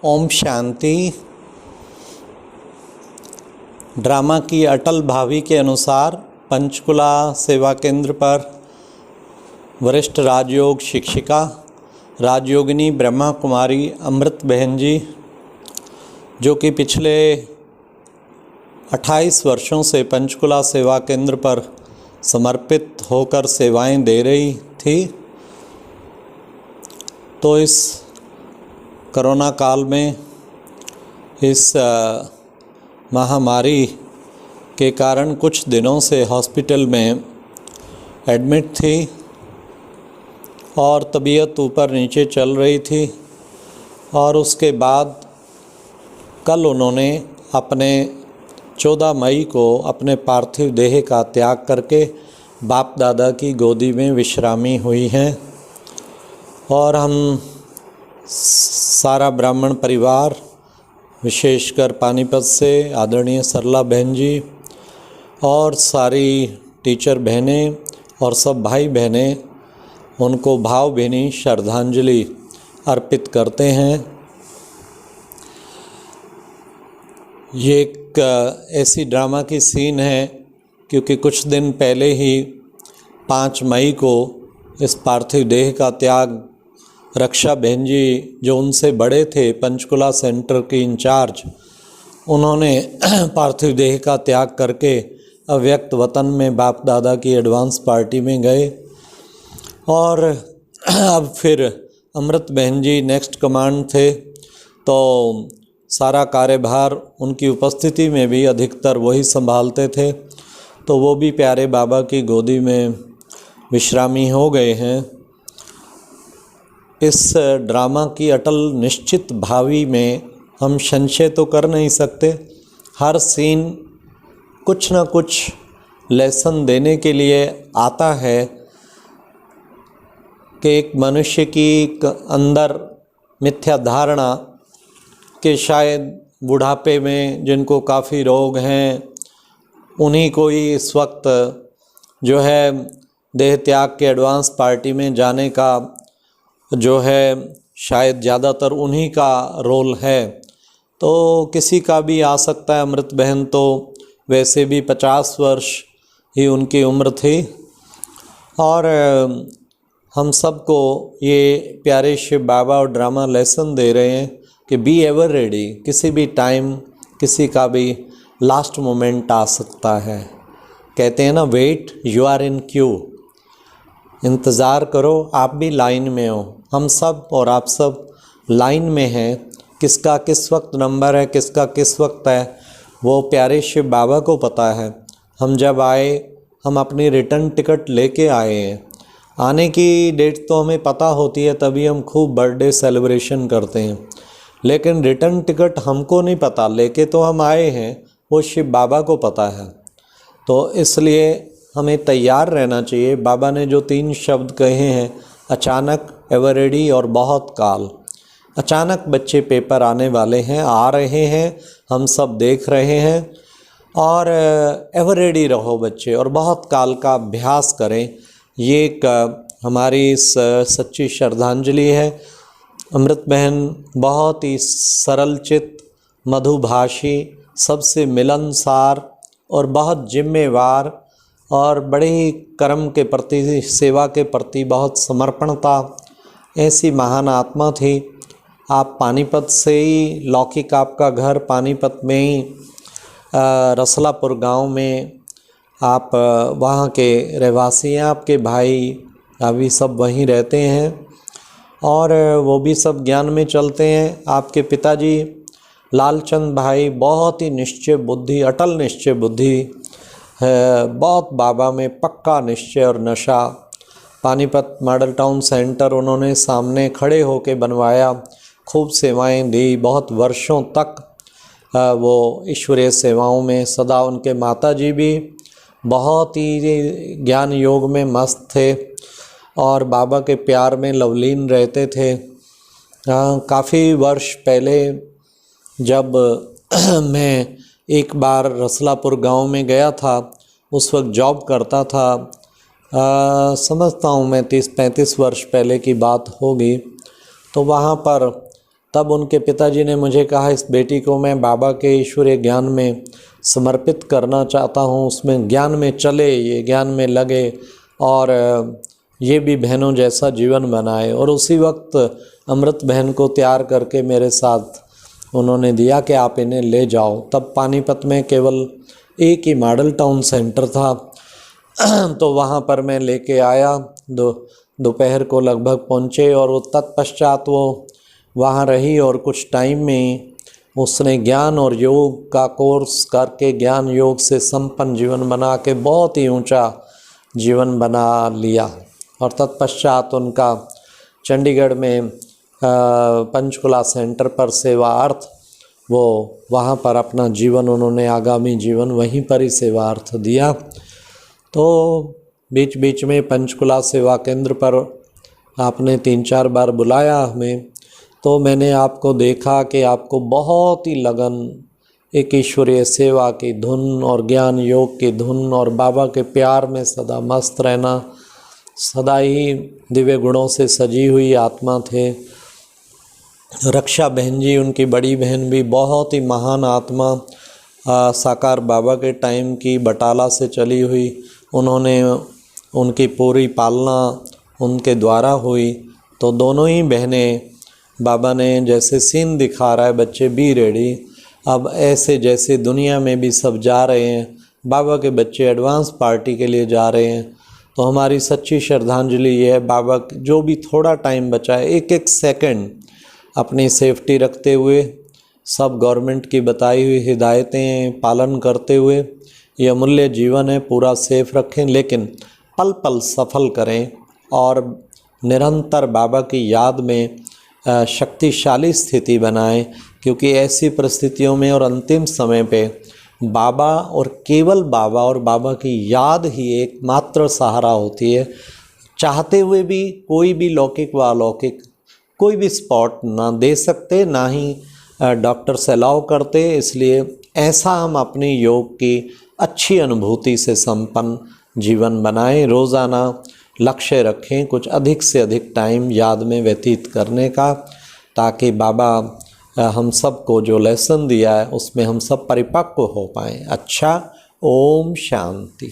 Om Shanti. Drama की अटल भावी के अनुसार पंचकुला सेवा केंद्र पर वरिष्ठ राजयोग शिक्षिका राजयोगिनी ब्रह्मा कुमारी अमृत बहन जी, जो कि पिछले 28 वर्षों से पंचकुला सेवा केंद्र पर समर्पित होकर सेवाएं दे रही थी, तो इस कोरोना काल में इस महामारी के कारण कुछ दिनों से हॉस्पिटल में एडमिट थी और तबीयत ऊपर नीचे चल रही थी। और उसके बाद कल उन्होंने अपने 14 मई को अपने पार्थिव देह का त्याग करके बाप दादा की गोदी में विश्रामी हुई हैं। और हम सारा ब्राह्मण परिवार, विशेषकर पानीपत से आदरणीय सरला बहन जी और सारी टीचर बहनें और सब भाई बहनें उनको भावभीनी श्रद्धांजलि अर्पित करते हैं। ये एक ऐसी ड्रामा की सीन है क्योंकि कुछ दिन पहले ही 5 मई को इस पार्थिव देह का त्याग रक्षा बहन जी, जो उनसे बड़े थे, पंचकुला सेंटर की इंचार्ज, उन्होंने पार्थिव देह का त्याग करके अव्यक्त वतन में बाप दादा की एडवांस पार्टी में गए। और अब फिर अमृत बहन जी नेक्स्ट कमांड थे, तो सारा कार्यभार उनकी उपस्थिति में भी अधिकतर वही संभालते थे, तो वो भी प्यारे बाबा की गोदी में विश्रामी हो गए हैं। इस ड्रामा की अटल निश्चित भावी में हम संशय तो कर नहीं सकते। हर सीन कुछ न कुछ लेसन देने के लिए आता है कि एक मनुष्य की अंदर मिथ्या धारणा कि शायद बुढ़ापे में जिनको काफ़ी रोग हैं उन्हीं को ही इस वक्त जो है देह त्याग के एडवांस पार्टी में जाने का जो है शायद ज़्यादातर उन्हीं का रोल है, तो किसी का भी आ सकता है। अमृत बहन तो वैसे भी 50 वर्ष ही उनकी उम्र थी। और हम सबको ये प्यारे शिव बाबा और ड्रामा लेसन दे रहे हैं कि बी एवर रेडी। किसी भी टाइम किसी का भी लास्ट मोमेंट आ सकता है। कहते हैं ना, wait you are in queue, इंतज़ार करो, आप भी लाइन में हो। हम सब और आप सब लाइन में हैं। किसका किस वक्त नंबर है, किसका किस वक्त है, वो प्यारे शिव बाबा को पता है। हम जब आए, हम अपनी रिटर्न टिकट लेके आए हैं। आने की डेट तो हमें पता होती है, तभी हम खूब बर्थडे सेलिब्रेशन करते हैं, लेकिन रिटर्न टिकट हमको नहीं पता, लेके तो हम आए हैं, वो शिव बाबा को पता है। तो इसलिए हमें तैयार रहना चाहिए। बाबा ने जो 3 शब्द कहे हैं, अचानक, एवर रेडी और बहुत काल। अचानक बच्चे पेपर आने वाले हैं, आ रहे हैं, हम सब देख रहे हैं। और एवर रेडी रहो बच्चे, और बहुत काल का अभ्यास करें। ये एक हमारी सच्ची श्रद्धांजलि है। अमृत बहन बहुत ही सरल चित्त, मधुभाषी, सबसे मिलनसार और बहुत जिम्मेवार और बड़े ही कर्म के प्रति, सेवा के प्रति बहुत समर्पणता, ऐसी महान आत्मा थी। आप पानीपत से ही, लौकिक आपका घर पानीपत में ही रसलापुर गांव में, आप वहाँ के रहवासी हैं। आपके भाई अभी सब वहीं रहते हैं और वो भी सब ज्ञान में चलते हैं। आपके पिताजी लालचंद भाई बहुत ही निश्चय बुद्धि, अटल निश्चय बुद्धि है, बहुत बाबा में पक्का निश्चय और नशा। पानीपत मॉडल टाउन सेंटर उन्होंने सामने खड़े होकर बनवाया, खूब सेवाएं दी, बहुत वर्षों तक वो ईश्वरीय सेवाओं में सदा। उनके माताजी भी बहुत ही ज्ञान योग में मस्त थे और बाबा के प्यार में लवलीन रहते थे। काफ़ी वर्ष पहले जब मैं एक बार रसलापुर गांव में गया था, उस वक्त जॉब करता था, समझता हूँ मैं 30-35 वर्ष पहले की बात होगी। तो वहाँ पर तब उनके पिताजी ने मुझे कहा, इस बेटी को मैं बाबा के ईश्वरीय ज्ञान में समर्पित करना चाहता हूँ, उसमें ज्ञान में चले, ये ज्ञान में लगे और ये भी बहनों जैसा जीवन बनाए। और उसी वक्त अमृत बहन को तैयार करके मेरे साथ उन्होंने दिया कि आप इन्हें ले जाओ। तब पानीपत में केवल एक ही मॉडल टाउन सेंटर था, तो वहाँ पर मैं लेके आया। दोपहर को लगभग पहुँचे और वो तत्पश्चात वो वहाँ रही और कुछ टाइम में उसने ज्ञान और योग का कोर्स करके ज्ञान योग से संपन्न जीवन बना के बहुत ही ऊंचा जीवन बना लिया। और तत्पश्चात उनका चंडीगढ़ में पंचकुला सेंटर पर सेवार्थ वो वहाँ पर अपना जीवन उन्होंने आगामी जीवन वहीं पर ही सेवार्थ दिया। तो बीच बीच में पंचकुला सेवा केंद्र पर आपने 3-4 बार बुलाया हमें, तो मैंने आपको देखा कि आपको बहुत ही लगन एक ईश्वरीय सेवा की धुन और ज्ञान योग की धुन और बाबा के प्यार में सदा मस्त रहना, सदा ही दिव्य गुणों से सजी हुई आत्मा थे। रक्षा बहन जी, उनकी बड़ी बहन भी बहुत ही महान आत्मा, साकार बाबा के टाइम की बटाला से चली हुई, उन्होंने उनकी पूरी पालना उनके द्वारा हुई। तो दोनों ही बहनें बाबा ने जैसे सीन दिखा रहा है, बच्चे बी रेडी, अब ऐसे जैसे दुनिया में भी सब जा रहे हैं, बाबा के बच्चे एडवांस पार्टी के लिए जा रहे हैं। तो हमारी सच्ची श्रद्धांजलि ये है, बाबा जो भी थोड़ा टाइम बचा है, एक एक सेकंड अपनी सेफ्टी रखते हुए, सब गवर्नमेंट की बताई हुई हिदायतें पालन करते हुए ये अमूल्य जीवन है पूरा सेफ रखें, लेकिन पल पल सफल करें और निरंतर बाबा की याद में शक्तिशाली स्थिति बनाएं, क्योंकि ऐसी परिस्थितियों में और अंतिम समय पे बाबा और केवल बाबा और बाबा की याद ही एकमात्र सहारा होती है। चाहते हुए भी कोई भी लौकिक व अलौकिक कोई भी स्पॉट ना दे सकते, ना ही डॉक्टर्स अलाउ करते। इसलिए ऐसा हम अपनी योग की अच्छी अनुभूति से संपन्न जीवन बनाएं। रोज़ाना लक्ष्य रखें कुछ अधिक से अधिक टाइम याद में व्यतीत करने का, ताकि बाबा हम सबको जो लेसन दिया है उसमें हम सब परिपक्व हो पाएँ। अच्छा, ओम शांति।